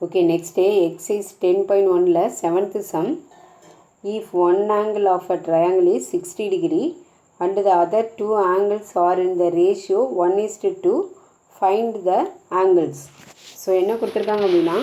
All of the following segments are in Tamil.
Okay, next day exercise 10.1 la 7th sum. If one angle of a triangle is 60 degree and the other two angles are in the ratio 1:2, find the angles. So என்ன கொடுத்துருக்காங்க அப்படின்னா,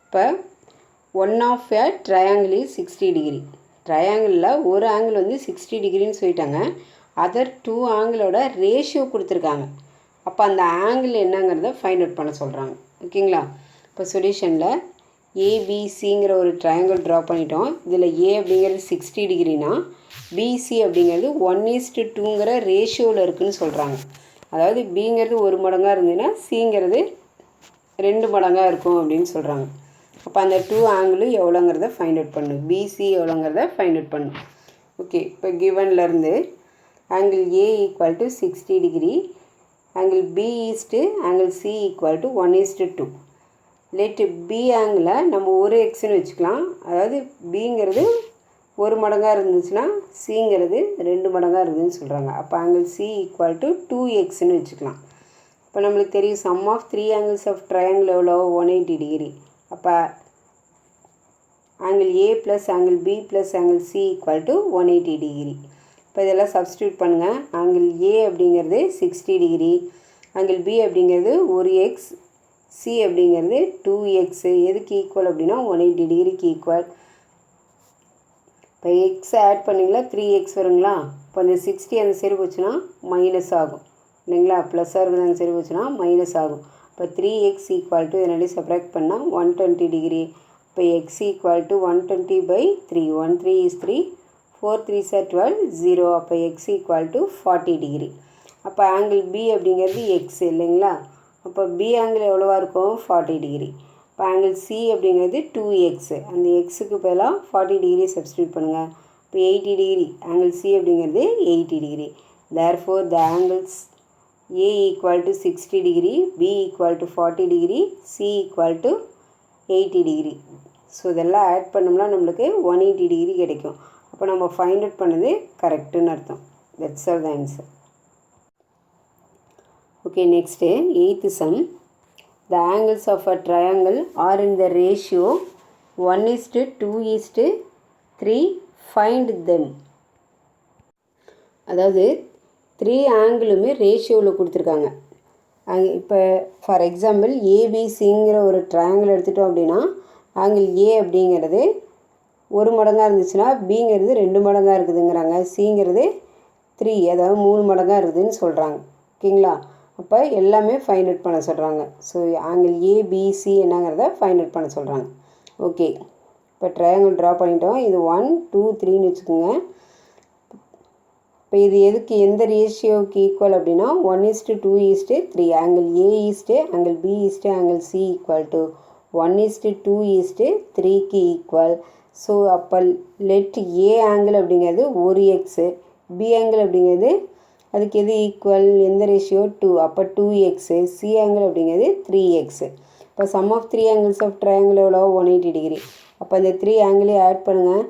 இப்போ one of a triangle is 60 degree. ட்ரையாங்கிளில் ஒரு ஆங்கிள் வந்து 60 டிகிரின்னு சொல்லிட்டாங்க. அதர் டூ ஆங்கிளோட ரேஷியோ கொடுத்துருக்காங்க. அப்போ அந்த ஆங்கிள் என்னங்கிறத ஃபைண்ட் அவுட் பண்ண சொல்கிறாங்க. ஓகேங்களா? இப்போ சொல்யூஷனில் ஏபிசிங்கிற ஒரு ட்ரையாங்கிள் ட்ரா பண்ணிட்டோம். இதில் ஏ அப்படிங்கிறது 60 டிகிரினா பிசி அப்படிங்கிறது 1:2ங்கிற ரேஷியோவில் இருக்குதுன்னு சொல்கிறாங்க. அதாவது பிங்கிறது ஒரு மடங்காக இருந்ததுன்னா சிங்கிறது 2 மடங்காக இருக்கும் அப்படின்னு சொல்கிறாங்க. அப்போ அந்த டூ ஆங்கிளும் எவ்வளோங்கிறத ஃபைண்ட் அவுட் பண்ணும். பிசி எவ்வளோங்கிறத ஃபைண்ட் அவுட் பண்ணும். ஓகே, இப்போ கிவன்லேருந்து angle A equal to 60 degree, angle B is to angle C equal to 1:2. Let B ஆங்கிளை நம்ம ஒரு எக்ஸ்ன்னு வச்சுக்கலாம். அதாவது பிங்கிறது ஒரு மடங்காக இருந்துச்சுன்னா சிங்கிறது 2 மடங்காக இருக்குதுன்னு சொல்கிறாங்க. அப்போ ஆங்கிள் சி ஈக்குவல் டு 2xன்னு வச்சுக்கலாம். இப்போ நம்மளுக்கு தெரியும் sum of 3 angles of triangle எவ்வளோ 180 டிகிரி. அப்போ angle A plus angle B plus angle C equal to 180 degree. இப்போ இதெல்லாம் சப்ஸ்டியூட் பண்ணுங்கள். ஆங்கிள் ஏ அப்படிங்கிறது 60 டிகிரி, ஆங்கிள் பி அப்படிங்கிறது 1x, சி அப்படிங்கிறது 2x. எதுக்கு ஈக்குவல் அப்படின்னா 180 டிகிரிக்கு ஈக்குவல். இப்போ எக்ஸ் ஆட் பண்ணிங்களா 3x வருங்களா. இப்போ அந்த 60 அந்த சரி போச்சுன்னா மைனஸ் ஆகும் இல்லைங்களா. ப்ளஸ்ஸாக இருக்குது அந்த சரி போச்சுன்னா மைனஸ் ஆகும். இப்போ 3x ஈக்குவல் டு இதனாடி சப்ராக்ட் பண்ணால் 120 டிகிரி. இப்போ X equal to 120/3. 1 3 is 3, 4 3s are 12, 0. அப்போ எக்ஸ் ஈக்குவல் டு 40 டிகிரி. அப்போ ஆங்கிள் பி அப்படிங்கிறது எக்ஸ் இல்லைங்களா. அப்போ பி ஆங்கிள் எவ்வளோவா இருக்கும் 40 டிகிரி. இப்போ ஆங்கிள் சி அப்படிங்கிறது 2x. அந்த எக்ஸுக்கு பதிலாக 40 டிகிரி சப்ஸ்டியூட் பண்ணுங்கள். இப்போ 80 டிகிரி. ஆங்கிள் சி அப்படிங்கிறது 80 degree. Therefore the angles A equal to 60 degree, B equal to 40 degree, C equal to 80 degree. So இதெல்லாம் ஆட் பண்ணோம்னா நம்மளுக்கு 180 டிகிரி கிடைக்கும். அப்போ நம்ம ஃபைண்ட் அவுட் பண்ணது கரெக்டுன்னு அர்த்தம். That's all the answer. Okay, next, 8th sum. The angles of a triangle are in the ratio 1:2:3. Find them. அதாவது 3 ஆங்கிளுமே ரேஷியோவில் கொடுத்துருக்காங்க. இப்போ ஃபார் எக்ஸாம்பிள் ஏபிசிங்கிற ஒரு ட்ரையாங்கிள் எடுத்துட்டோம் அப்படின்னா ஆங்கிள் ஏ அப்படிங்கிறது ஒரு மடங்காக இருந்துச்சுன்னா பிங்கிறது 2 மடங்காக இருக்குதுங்கிறாங்க. சிங்கிறது 3, அதாவது 3 மடங்காக இருக்குதுன்னு சொல்கிறாங்க. ஓகேங்களா. அப்போ எல்லாமே ஃபைண்ட் அவுட் பண்ண சொல்கிறாங்க. ஸோ ஆங்கிள் ஏபிசி என்னங்கிறத ஃபைண்ட் அவுட் பண்ண சொல்கிறாங்க. ஓகே, இப்போ ட்ரையாங்கிள் ட்ரா பண்ணிட்டோம். இது 1 2 3ன்னு வச்சுக்கோங்க. இப்போ இது எதுக்கு எந்த ரேஷியோவுக்கு ஈக்குவல் அப்படின்னா 1:2:3. Angle A is to angle B is to angle C equal to 1:2:3க்கு ஈக்குவல். ஸோ அப்போ லெட் ஏ ஆங்கிள் அப்படிங்கிறது 1x, பி ஆங்கிள் அப்படிங்கிறது அதுக்கு எது ஈக்குவல் எந்த ரேஷியோ 2. அப்போ 2x, சி ஆங்கிள் அப்படிங்கிறது 3x. இப்போ sum of 3 angles of triangle எவ்வளோ 180 டிகிரி. அப்போ அந்த 3 ஆங்கிளே ஆட் பண்ணுங்கள்.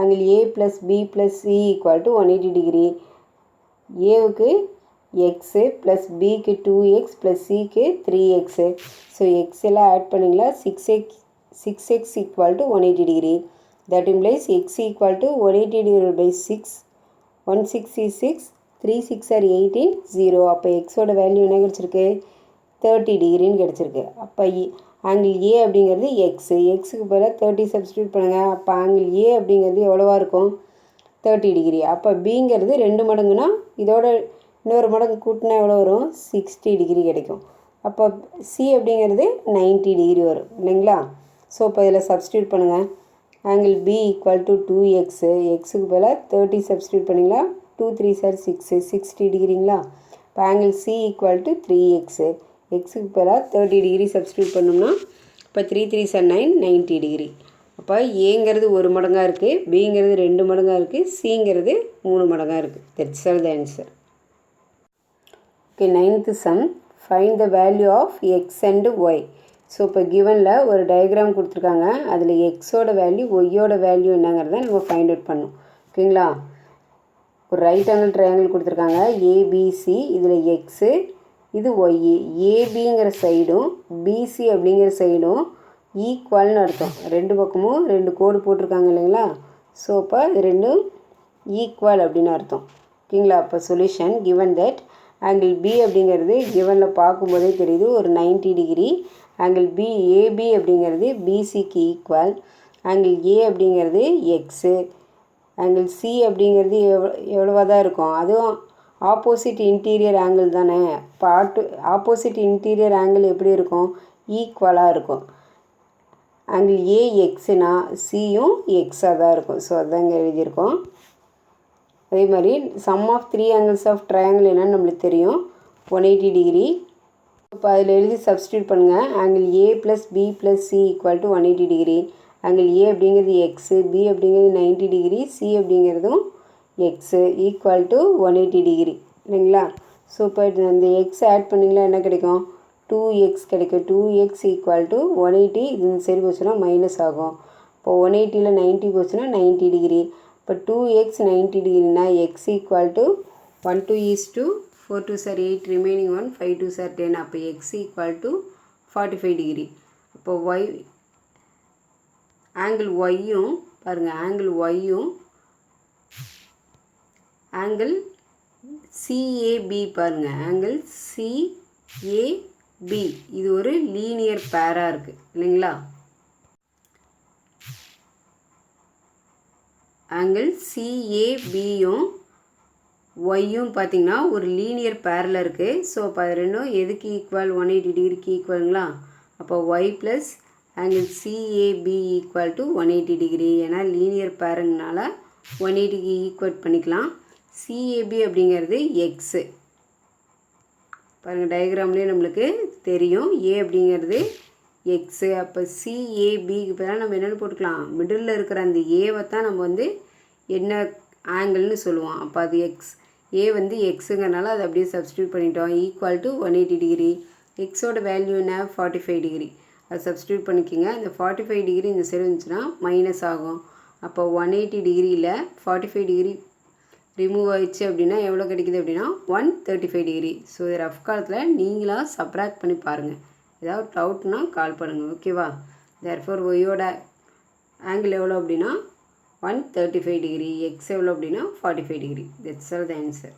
Angle A plus B plus C equal to 180 degree. ஏவுக்கு எக்ஸு ப்ளஸ் பிக்கு 2x ப்ளஸ் சிக்கு 3x. ஸோ எக்ஸ் எல்லாம் ஆட் பண்ணிங்களா 6x equal to 180 degree. That implies X equal to 180 degree by 6. 1 6 is 6, 3 6 are 18, 0. அப்போ எக்ஸோட வேல்யூ என்ன கிடச்சிருக்கு 30 டிகிரின்னு கிடச்சிருக்கு. அப்போ ஆங்கிள் ஏ அப்படிங்கிறது எக்ஸுக்கு பதிலாக 30 சப்ஸ்டியூட் பண்ணுங்கள். அப்போ ஆங்கிள் ஏ அப்படிங்கிறது எவ்வளோவா இருக்கும் 30 டிகிரி. அப்போ பிங்கிறது 2 மடங்குனா இதோட இன்னொரு மடங்கு கூட்டினா எவ்வளோ வரும் 60 டிகிரி கிடைக்கும். அப்போ சி அப்படிங்கிறது 90 டிகிரி வரும் இல்லைங்களா. ஸோ இப்போ இதில் சப்ஸ்டியூட் பண்ணுங்கள். Angle B equal to 2x, எக்ஸுக்கு பதிலாக 30 சப்ஸ்டியூட் பண்ணிங்களா 2 3s are 6, 60 டிகிரிங்களா. இப்போ angle C equal to 3x, எக்ஸுக்கு பதிலாக 30 டிகிரி சப்ஸ்டியூட் பண்ணோம்னா இப்போ 3 3s are 9, 90 டிகிரி. அப்போ ஏங்கிறது 1 மடங்காக இருக்குது, பிங்கிறது 2 மடங்காக இருக்குது, சிங்கிறது 3 மடங்காக இருக்குது. That's all the answer. Okay, 9th sum. Find the value of X and Y. So இப்போ கிவனில் ஒரு டயக்ராம் கொடுத்துருக்காங்க. அதில் எக்ஸோட வேல்யூ ஒய்யோட வேல்யூ என்னங்கிறத நம்ம ஃபைண்ட் அவுட் பண்ணணும். ஓகேங்களா. ஒரு ரைட் ஆங்கிள் ட்ரையாங்கிள் கொடுத்துருக்காங்க ஏபிசி. இதில் எக்ஸு இது ஒய். ஏபிங்கிற சைடும் பிசி அப்படிங்கிற சைடும் ஈக்குவல்னு அர்த்தம். ரெண்டு பக்கமும் ரெண்டு கோடு போட்டிருக்காங்க இல்லைங்களா? ஸோ அப்போ இது ரெண்டும் ஈக்குவல் அப்படின்னு அர்த்தம். ஓகேங்களா? அப்போ solution given that angle B அப்படிங்கிறது கிவனில் பார்க்கும்போதே தெரியுது ஒரு 90 டிகிரி. ஆங்கிள் ஏபி அப்படிங்கிறது பிசிக்கு ஈக்குவல். ஆங்கிள் ஏ அப்படிங்கிறது எக்ஸு. ஆங்கிள் சி அப்படிங்கிறது எவ்வளவா தான் இருக்கும்? அதுவும் ஆப்போசிட் இன்டீரியர் ஆங்கிள் தானே. இப்போ ஆப்போசிட் இன்டீரியர் ஆங்கிள் எப்படி இருக்கும்? ஈக்குவலாக இருக்கும். ஆங்கிள் ஏ எக்ஸுனா சியும் எக்ஸாக தான் இருக்கும். ஸோ அதுதான் இங்கே எழுதியிருக்கோம். அதே மாதிரி sum of 3 angles of triangle என்னன்னு நம்மளுக்கு தெரியும், 180 டிகிரி. இப்போ அதில் எழுதி சப்ஸ்டியூட் பண்ணுங்கள். Angle A plus B plus C equal to 180 degree. Angle A அப்படிங்கிறது எக்ஸு, பி அப்படிங்கிறது 90 டிகிரி, சி அப்படிங்கிறதும் எக்ஸு ஈக்குவல் டு 180 டிகிரி இல்லைங்களா? ஸோ இப்போ இந்த எக்ஸ் ஆட் பண்ணிங்களா என்ன கிடைக்கும்? 2x கிடைக்கும். 2x equal to 180. இது சரி போச்சுன்னா மைனஸ் ஆகும். இப்போ 180ல் 90 போச்சுன்னா 90 டிகிரி. இப்போ 2x 90 டிகிரினா x equal to 1 2 is 2, 4 2 are 8, remaining 1, 5 2 are 10. அப்போ எக்ஸ் ஈக்குவல் டு 45 டிகிரி. அப்போ ஒய் ஆங்கிள் ஒய்யும் பாருங்கள், ஆங்கிள் ஒய்யும் ஆங்கிள் சிஏபி பாருங்கள், ஆங்கிள் சிஏபி இது ஒரு லீனியர் பேராக இருக்குது இல்லைங்களா? ஆங்கிள் சிஏபியும் ஒய்யும் பார்த்திங்கன்னா ஒரு லீனியர் பேரில் இருக்குது. ஸோ அப்போ அது ரெண்டும் எதுக்கு ஈக்குவல்? 180 டிகிரிக்கு ஈக்குவலுங்களா? அப்போ Y plus angle CAB equal to 180 degree. ஏன்னா லீனியர் பேருங்கனால 180க்கு ஈக்குவல் பண்ணிக்கலாம். சிஏபி அப்படிங்கிறது எக்ஸு. பாருங்கள் டயக்ராம்லேயே நம்மளுக்கு தெரியும் ஏ அப்படிங்கிறது எக்ஸு. அப்போ சிஏபிக்கு பதிலாக நம்ம என்னென்னு போட்டுக்கலாம்? மிடில் இருக்கிற அந்த ஏவை தான் நம்ம வந்து என்ன ஆங்கிள்னு சொல்லுவோம். அப்போ அது எக்ஸ். ஏ வந்து எக்ஸுங்கிறனால அதை அப்படியே சப்ஸ்டியூட் பண்ணிட்டோம். Equal to 180 degree. எக்ஸோட வேல்யூ என்ன? 45 டிகிரி. அதை சப்ஸ்டியூட் பண்ணிக்கோங்க. இந்த 45 டிகிரி இந்த சைடு இருந்துச்சுன்னா மைனஸ் ஆகும். அப்போ 180 டிகிரியில் 45 டிகிரி ரிமூவ் ஆயிடுச்சு அப்படின்னா எவ்வளோ கிடைக்குது அப்படின்னா 135 டிகிரி. ஸோ இது ரஃப் காலத்தில் நீங்களாக சப்ராக்ட் பண்ணி பாருங்கள். ஏதாவது டவுட்னா கால் பண்ணுங்கள். ஓகேவா? தேர்ஃபோர் ஒய்யோட ஆங்கிள் எவ்வளோ அப்படின்னா 135 டிகிரி. எக்ஸ் எவ்வளோ அப்படின்னா 45 degree. That's all the answer.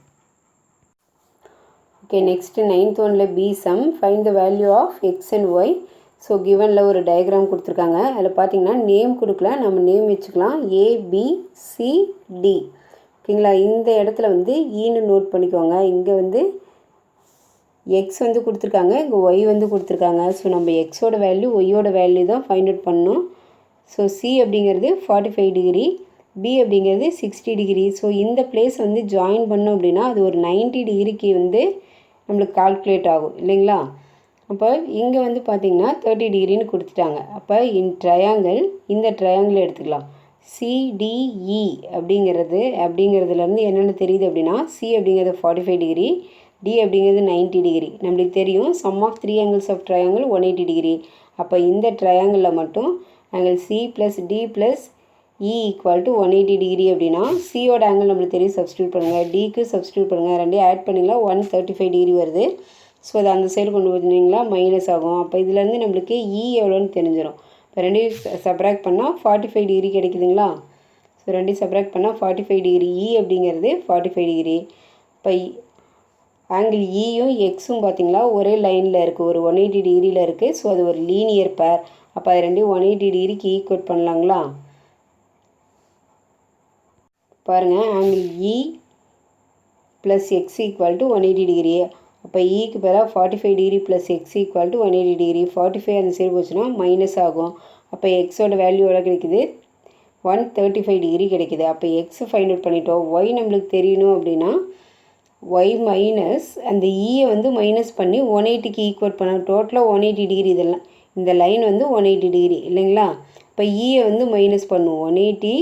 Okay, next 9th ஒன்னில் B sum find the value of X and Y. So கிவனில் ஒரு டயக்ராம் கொடுத்துருக்காங்க. அதில் பார்த்தீங்கன்னா நேம் கொடுக்கல, நம்ம நேம் வச்சுக்கலாம் ஏபிசிடி. ஓகேங்களா? இந்த இடத்துல வந்து ஈன்னு நோட் பண்ணிக்கோங்க. இங்கே வந்து எக்ஸ் வந்து கொடுத்துருக்காங்க, இங்கே ஒய் வந்து கொடுத்துருக்காங்க. ஸோ நம்ம எக்ஸோட வேல்யூ ஒய்யோட வேல்யூ தான் ஃபைண்ட் அவுட் பண்ணணும். ஸோ சி அப்படிங்கிறது 45 டிகிரி, பி அப்படிங்கிறது 60 டிகிரி. ஸோ இந்த பிளேஸ் வந்து ஜாயின் பண்ணோம் அப்படின்னா அது ஒரு 90 டிகிரிக்கு வந்து நம்மளுக்கு கால்குலேட் ஆகும் இல்லைங்களா? அப்போ இங்கே வந்து பார்த்திங்கன்னா 30 டிகிரின்னு கொடுத்துட்டாங்க. அப்போ ட்ரையாங்கிள் இந்த ட்ரையாங்கிள் எடுத்துக்கலாம். சிடிஇ அப்படிங்கிறதுலேருந்து என்னென்ன தெரியுது அப்படின்னா சி அப்படிங்கிறது 45 டிகிரி, டி அப்படிங்கிறது 90 டிகிரி. நம்மளுக்கு தெரியும் sum of 3 angles of triangle 180 degree. அப்போ இந்த ட்ரையாங்கிளில் மட்டும் angle C plus D plus E equal to 180 degree அப்படின்னா சியோட ஆங்கிள் நம்மளுக்கு தெரியும், சப்ஸ்டியூட் பண்ணுங்கள். டிக்கு சப்ஸ்டியூட் பண்ணுங்கள். ரெண்டையும் ஆட் பண்ணிங்களா 135 டிகிரி வருது. ஸோ அதை அந்த சைடு கொண்டு போனீங்களா மைனஸ் ஆகும். அப்போ இதுலேருந்து நம்மளுக்கு இ எவ்வளோன்னு தெரிஞ்சிடும். இப்போ ரெண்டையும் சப்ராக்ட் பண்ணால் 45 டிகிரி கிடைக்குதுங்களா? ஸோ ரெண்டையும் சப்ராக்ட் பண்ணால் 45 டிகிரி. இ அப்படிங்கிறது 45 டிகிரி. இப்போ ஆங்கிள் இயும் எக்ஸும் பார்த்திங்களா ஒரே லைனில் இருக்குது, ஒரு 180 டிகிரியில் இருக்குது. ஸோ அது ஒரு லீனியர் பேர். அப்போ அது ரெண்டையும் 180 டிகிரிக்கு ஈக்குவேட் பண்ணலாங்களா? பாருங்கள், angle E plus X equal to 180 degree. அப்போ ஈக்கு பதிலாக 45 degree plus X equal to 180 degree. 45 அந்த சைடு போச்சுன்னா மைனஸ் ஆகும். அப்போ எக்ஸோட வேல்யூ எவ்வளோ கிடைக்குது? 135 டிகிரி கிடைக்குது. அப்போ எக்ஸ் ஃபைண்ட் அவுட் பண்ணிட்டோம். ஒய் நம்மளுக்கு தெரியணும் அப்படின்னா ஒய் மைனஸ் அந்த ஈயை வந்து மைனஸ் பண்ணி 180க்கு ஈக்குவேட் பண்ண டோட்டலாக 180 டிகிரி. இதெல்லாம் இந்த லைன் வந்து 180 டிகிரி இல்லைங்களா? இப்போ ஈயை வந்து மைனஸ் பண்ணுவோம். 180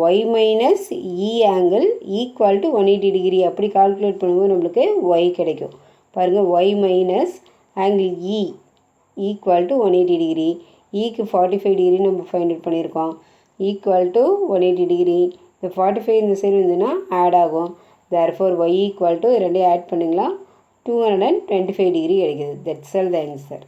Y minus E angle equal to 180 degree. அப்படி கால்குலேட் பண்ணும்போது நம்மளுக்கு ஒய் கிடைக்கும். பாருங்கள், Y minus angle E equal to 180 degree. ஈக்கு 45 டிகிரி நம்ம ஃபைண்ட் அவுட் பண்ணியிருக்கோம். Equal to 180 degree. இந்த 45 இந்த சைடு வந்துன்னா ஆட் ஆகும். தேர்ஃபோர் ஒய் ஈக்குவல் டு ரெண்டையும் ஆட் பண்ணிங்களா 225 டிகிரி கிடைக்குது. That's all the answer.